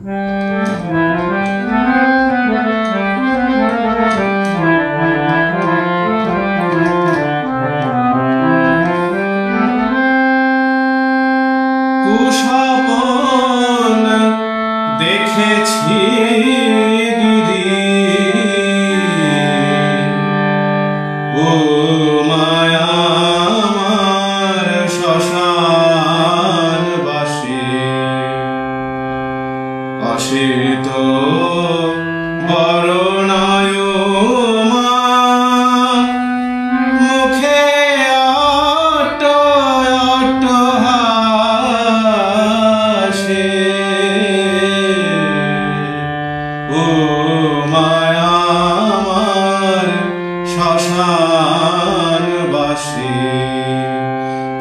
কুস্বপ্ন দেখেছি গিরি, ও মায়া আমার শ্মশান বাসী, অসিত বরণায় মা, মুখে অট্ট অট্ট হাসে, ও মায়া আমার শ্মশান বাসী।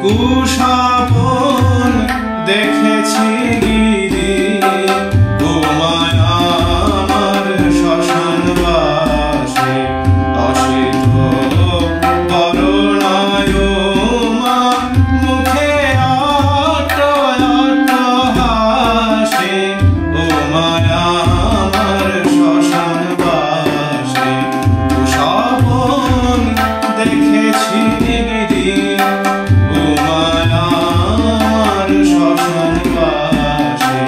কুস্বপ্ন দেখেছি গিরি, ও মায়া আমার শ্মশান বাসী, অসিত বরণায় মা, মুখে অট্ট অট্ট হাসে, ও মায়া আমার শ্মশান বাসী। কুস্বপ্ন দেখেছি গিরি, ও মায়া আমার শ্মশান বাসী।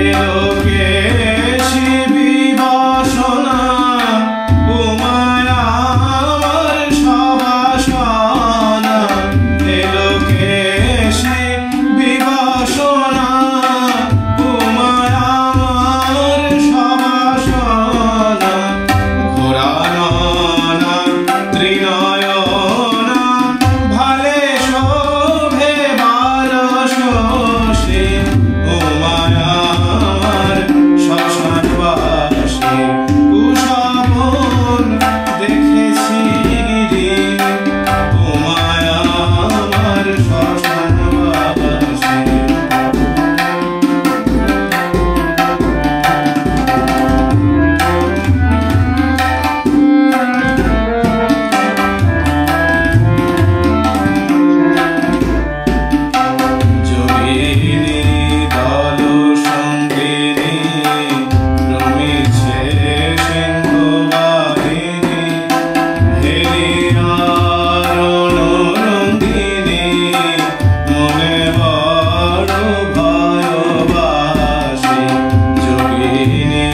এলোকেশী বিবাসনা, ও মায়া আমার সবাসনা, এলোকেশী বিবাসনা, ও মায়া আমার সবাসনা। ঘোরাননা ত্রিনয়না, ভালে শোভে বারশোষে, ও মায়া আমার শ্মশান বাসী। কুস্বপ্ন দেখেছি গিরি, ও মায়া আমার শ্মশান বাসী। যোগিনী দল সঙ্গিনী, রমিছে সিংহ বাহিনী, হেলিয়ারণ রঙ্গিনী, মনে বড় ভয়বাসী। যোগিনী